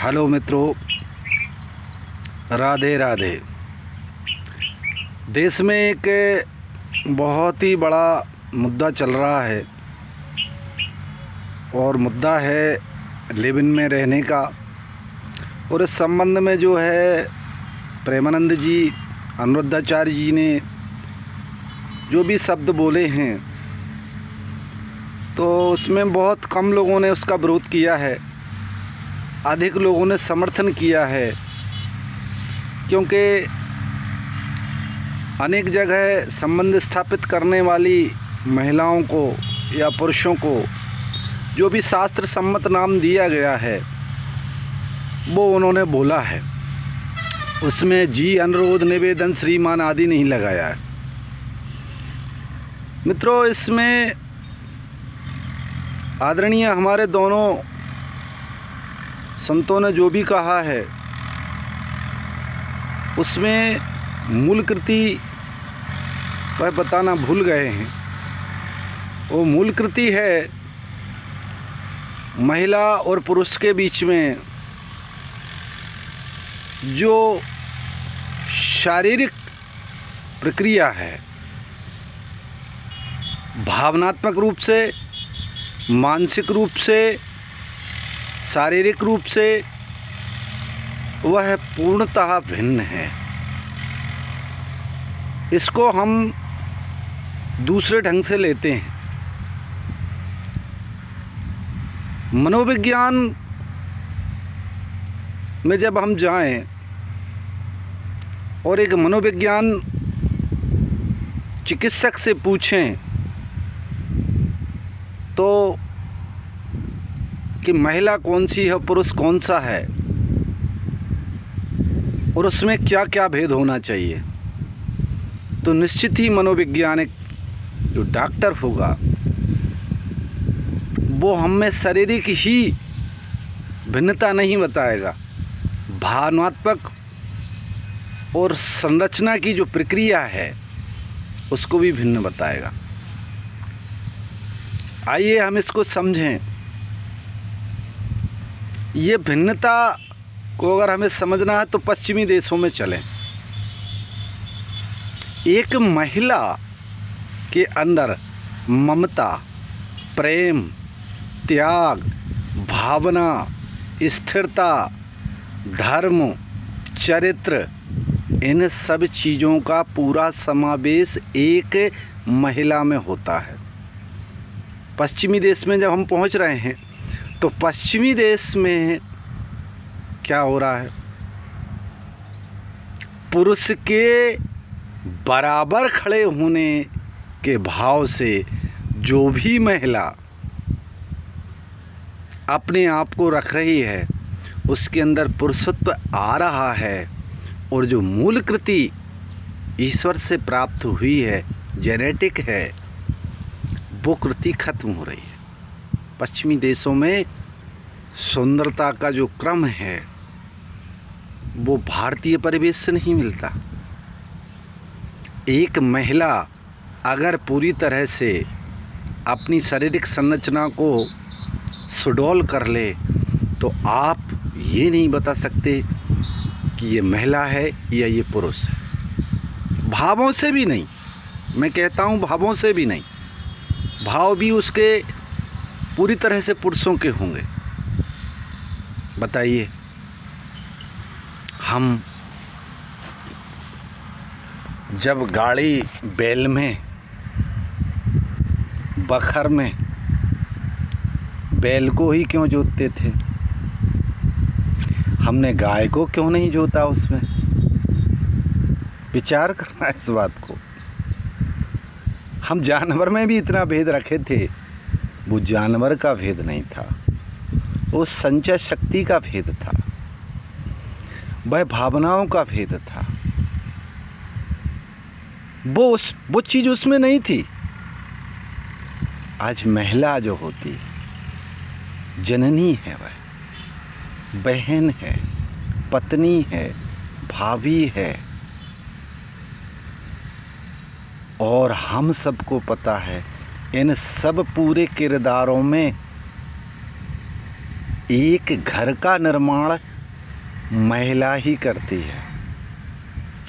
Hello मित्रों, राधे राधे। देश में एक बहुत ही बड़ा मुद्दा चल रहा है और मुद्दा है लिव इन में रहने का। और इस संबंध में जो है प्रेमानंद जी, अनिरुद्धाचार्य जी ने जो भी शब्द बोले हैं तो उसमें बहुत कम लोगों ने उसका विरोध किया है, अधिक लोगों ने समर्थन किया है। क्योंकि अनेक जगह संबंध स्थापित करने वाली महिलाओं को या पुरुषों को जो भी शास्त्र सम्मत नाम दिया गया है वो उन्होंने बोला है। उसमें जी, अनुरोध, निवेदन, श्रीमान आदि नहीं लगाया है। मित्रों, इसमें आदरणीय हमारे दोनों संतों ने जो भी कहा है उसमें मूल कृति वह बताना भूल गए हैं। वो मूल कृति है महिला और पुरुष के बीच में जो शारीरिक प्रक्रिया है, भावनात्मक रूप से, मानसिक रूप से, शारीरिक रूप से वह पूर्णतः भिन्न है। इसको हम दूसरे ढंग से लेते हैं। मनोविज्ञान में जब हम जाएं और एक मनोविज्ञान चिकित्सक से पूछें तो कि महिला कौन सी है, पुरुष कौन सा है और उसमें क्या क्या भेद होना चाहिए, तो निश्चित ही मनोवैज्ञानिक जो डॉक्टर होगा वो हमें शारीरिक ही भिन्नता नहीं बताएगा, भावनात्मक और संरचना की जो प्रक्रिया है उसको भी भिन्न बताएगा। आइए हम इसको समझें। ये भिन्नता को अगर हमें समझना है तो पश्चिमी देशों में चलें। एक महिला के अंदर ममता, प्रेम, त्याग, भावना, स्थिरता, धर्म, चरित्र, इन सब चीज़ों का पूरा समावेश एक महिला में होता है। पश्चिमी देश में जब हम पहुंच रहे हैं तो पश्चिमी देश में क्या हो रहा है, पुरुष के बराबर खड़े होने के भाव से जो भी महिला अपने आप को रख रही है उसके अंदर पुरुषत्व आ रहा है और जो मूल कृति ईश्वर से प्राप्त हुई है, जेनेटिक है, वो कृति खत्म हो रही है। पश्चिमी देशों में सुंदरता का जो क्रम है वो भारतीय परिवेश से नहीं मिलता। एक महिला अगर पूरी तरह से अपनी शारीरिक संरचना को सुडौल कर ले तो आप ये नहीं बता सकते कि ये महिला है या ये पुरुष है। भावों से भी नहीं, मैं कहता हूँ भावों से भी नहीं, भाव भी उसके पूरी तरह से पुरुषों के होंगे। बताइए, हम जब गाड़ी बैल में, बखर में बैल को ही क्यों जोतते थे, हमने गाय को क्यों नहीं जोता? उसमें विचार करना है इस बात को। हम जानवर में भी इतना भेद रखे थे, वो जानवर का भेद नहीं था, वो संचय शक्ति का भेद था, वह भावनाओं का भेद था। वो चीज़ उसमें नहीं थी। आज महिला जो होती जननी है, वह बहन है, पत्नी है, भाभी है। और हम सबको पता है इन सब पूरे किरदारों में एक घर का निर्माण महिला ही करती है।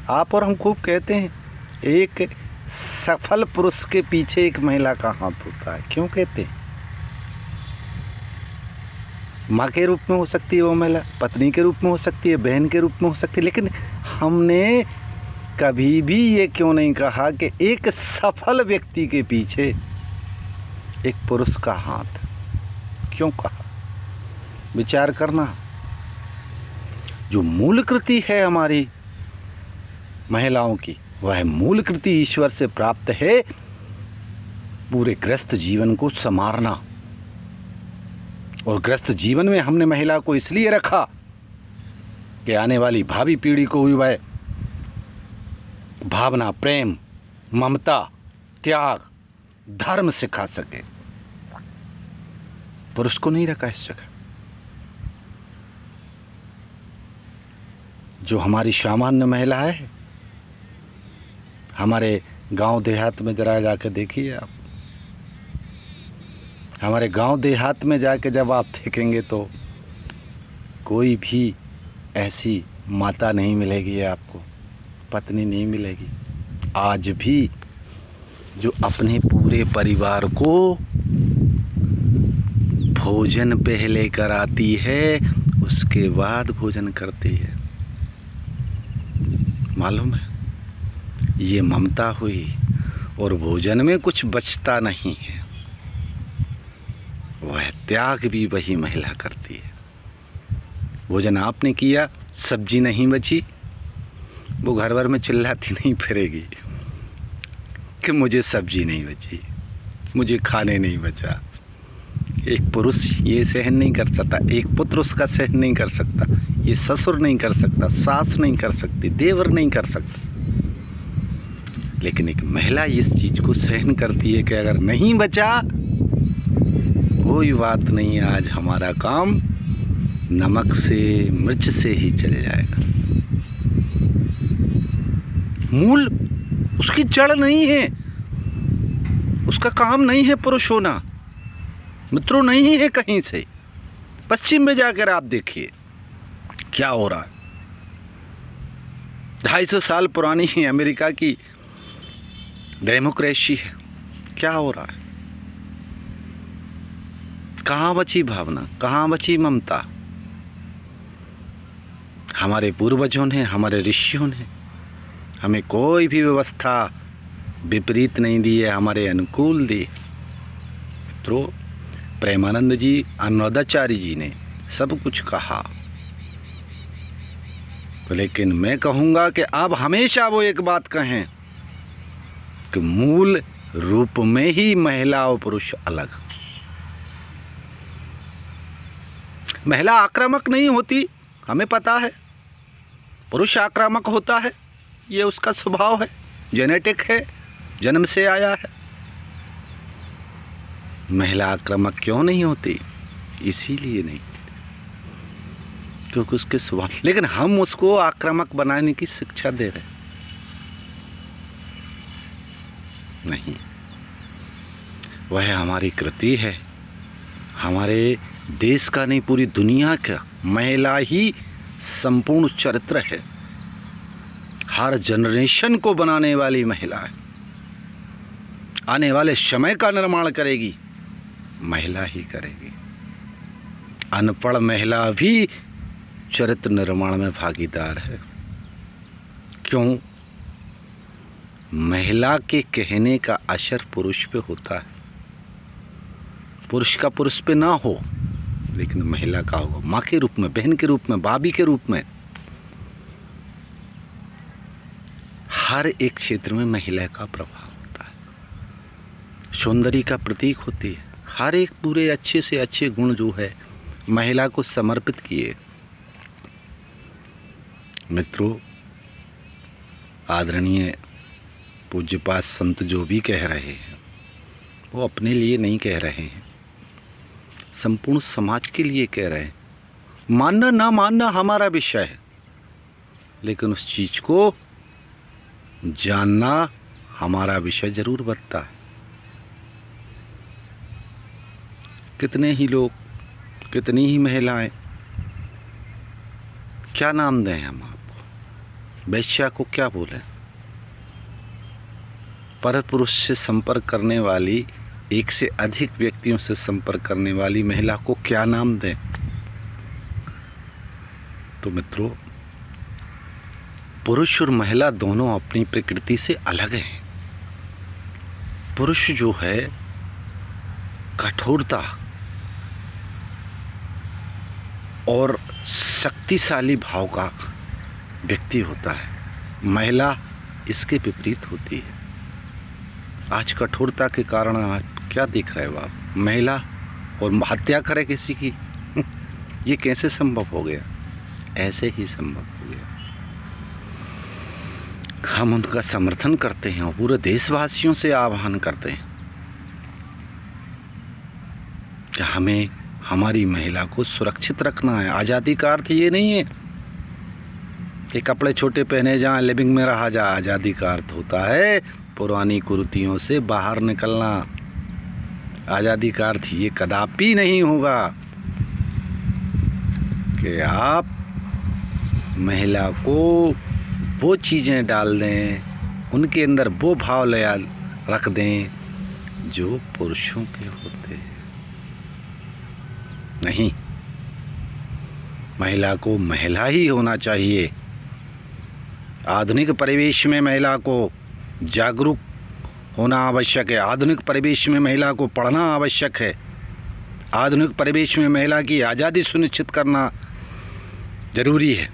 आप और हम खूब कहते हैं एक सफल पुरुष के पीछे एक महिला का हाथ होता है। क्यों कहते हैं? माँ के रूप में हो सकती है वो महिला, पत्नी के रूप में हो सकती है, बहन के रूप में हो सकती है, लेकिन हमने कभी भी ये क्यों नहीं कहा कि एक सफल व्यक्ति के पीछे एक पुरुष का हाथ? क्यों कहा? विचार करना। जो मूल कृति है हमारी महिलाओं की, वह मूल कृति ईश्वर से प्राप्त है, पूरे गृहस्थ जीवन को संवारना। और गृहस्थ जीवन में हमने महिला को इसलिए रखा कि आने वाली भावी पीढ़ी को वह भावना, प्रेम, ममता, त्याग, धर्म सिखा सके। पुरुष को नहीं रखा इस जगह। जो हमारी सामान्य महिला है, हमारे गांव देहात में जरा जाकर देखिए आप। हमारे गांव देहात में जाके जब आप देखेंगे तो कोई भी ऐसी माता नहीं मिलेगी आपको, पत्नी नहीं मिलेगी आज भी जो अपने पूरे परिवार को भोजन पहले कराती है, उसके बाद भोजन करती है। मालूम है? ये ममता हुई। और भोजन में कुछ बचता नहीं है, वह त्याग भी वही महिला करती है। भोजन आपने किया, सब्जी नहीं बची, वो घर भर में चिल्लाती नहीं फिरेगी कि मुझे सब्जी नहीं बची, मुझे खाने नहीं बचा। एक पुरुष ये सहन नहीं कर सकता, एक पुत्र उसका सहन नहीं कर सकता, ये ससुर नहीं कर सकता, सास नहीं कर सकती, देवर नहीं कर सकता। लेकिन एक महिला इस चीज़ को सहन करती है कि अगर नहीं बचा कोई बात नहीं, आज हमारा काम नमक से, मिर्च से ही चल जाएगा। मूल उसकी जड़ नहीं है, उसका काम नहीं है पुरुष होना, मित्रों, नहीं है कहीं से। पश्चिम में जाकर आप देखिए क्या हो रहा है। 250 साल पुरानी अमेरिका की डेमोक्रेसी है, क्या हो रहा है? कहाँ बची भावना, कहाँ बची ममता? हमारे पूर्वजों ने, हमारे ऋषियों ने हमें कोई भी व्यवस्था विपरीत नहीं दी है, हमारे अनुकूल दी। तो प्रेमानंद जी, अन्नदाचार्य जी ने सब कुछ कहा, लेकिन मैं कहूँगा कि अब हमेशा वो एक बात कहें कि मूल रूप में ही महिला और पुरुष अलग। महिला आक्रामक नहीं होती, हमें पता है। पुरुष आक्रामक होता है, ये उसका स्वभाव है, जेनेटिक है, जन्म से आया है। महिला आक्रामक क्यों नहीं होती? इसीलिए नहीं, क्योंकि उसके स्वभाव। लेकिन हम उसको आक्रामक बनाने की शिक्षा दे रहे नहीं। वह हमारी कृति है, हमारे देश का नहीं, पूरी दुनिया का। महिला ही संपूर्ण चरित्र है, हर जनरेशन को बनाने वाली महिला है। आने वाले समय का निर्माण करेगी, महिला ही करेगी। अनपढ़ महिला भी चरित्र निर्माण में भागीदार है। क्यों? महिला के कहने का असर पुरुष पे होता है। पुरुष का पुरुष पे ना हो, लेकिन महिला का होगा, माँ के रूप में, बहन के रूप में, भाभी के रूप में। हर एक क्षेत्र में महिला का प्रभाव होता है, सौंदर्य का प्रतीक होती है। हर एक पूरे अच्छे से अच्छे गुण जो है महिला को समर्पित किए। मित्रों, आदरणीय पूज्यपाद संत जो भी कह रहे हैं, वो अपने लिए नहीं कह रहे हैं, संपूर्ण समाज के लिए कह रहे हैं। मानना ना मानना हमारा विषय है, लेकिन उस चीज़ को जानना हमारा विषय जरूर बनता है। कितने ही लोग, कितनी ही महिलाएं क्या नाम दें हम आपको? वैश्या को क्या बोलें? परपुरुष से संपर्क करने वाली, एक से अधिक व्यक्तियों से संपर्क करने वाली महिला को क्या नाम दें? तो मित्रों, पुरुष और महिला दोनों अपनी प्रकृति से अलग हैं। पुरुष जो है कठोरता और शक्तिशाली भाव का व्यक्ति होता है, महिला इसके विपरीत होती है। आज कठोरता के कारण आप क्या देख रहे हो? आप महिला और हत्या करे किसी की ये कैसे संभव हो गया? ऐसे ही संभव हो गया। हम उनका समर्थन करते हैं और पूरे देशवासियों से आह्वान करते हैं कि हमें हमारी महिला को सुरक्षित रखना है। आज़ादी का अर्थ ये नहीं है कि कपड़े छोटे पहने जा, लिविंग में रहा जा। आज़ादी का अर्थ होता है पुरानी कुरीतियों से बाहर निकलना। आज़ादी का अर्थ ये कदापि नहीं होगा कि आप महिला को वो चीज़ें डाल दें, उनके अंदर वो भाव ले रख दें जो पुरुषों के होते हैं। नहीं, महिला को महिला ही होना चाहिए। आधुनिक परिवेश में महिला को जागरूक होना आवश्यक है। आधुनिक परिवेश में महिला को पढ़ना आवश्यक है। आधुनिक परिवेश में महिला की आज़ादी सुनिश्चित करना जरूरी है।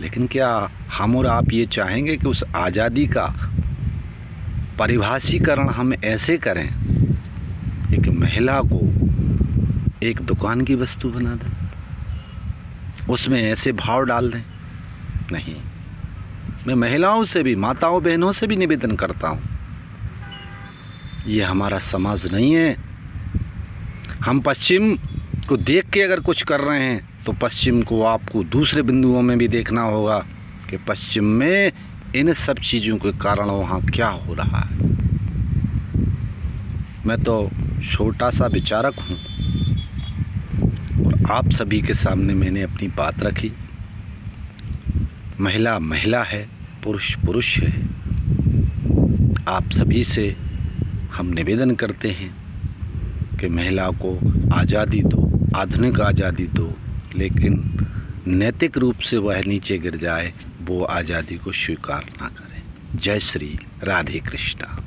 लेकिन क्या हम और आप ये चाहेंगे कि उस आज़ादी का परिभाषीकरण हम ऐसे करें कि महिला को एक दुकान की वस्तु बना दें, उसमें ऐसे भाव डाल दें? नहीं, मैं महिलाओं से भी, माताओं बहनों से भी निवेदन करता हूँ, ये हमारा समाज नहीं है। हम पश्चिम को देख के अगर कुछ कर रहे हैं तो पश्चिम को आपको दूसरे बिंदुओं में भी देखना होगा कि पश्चिम में इन सब चीज़ों के कारण वहाँ क्या हो रहा है। मैं तो छोटा सा विचारक हूँ और आप सभी के सामने मैंने अपनी बात रखी। महिला महिला है, पुरुष पुरुष है। आप सभी से हम निवेदन करते हैं कि महिला को आज़ादी दो, आधुनिक आज़ादी दो, लेकिन नैतिक रूप से वह नीचे गिर जाए, वो आज़ादी को स्वीकार ना करें। जय श्री राधे कृष्णा।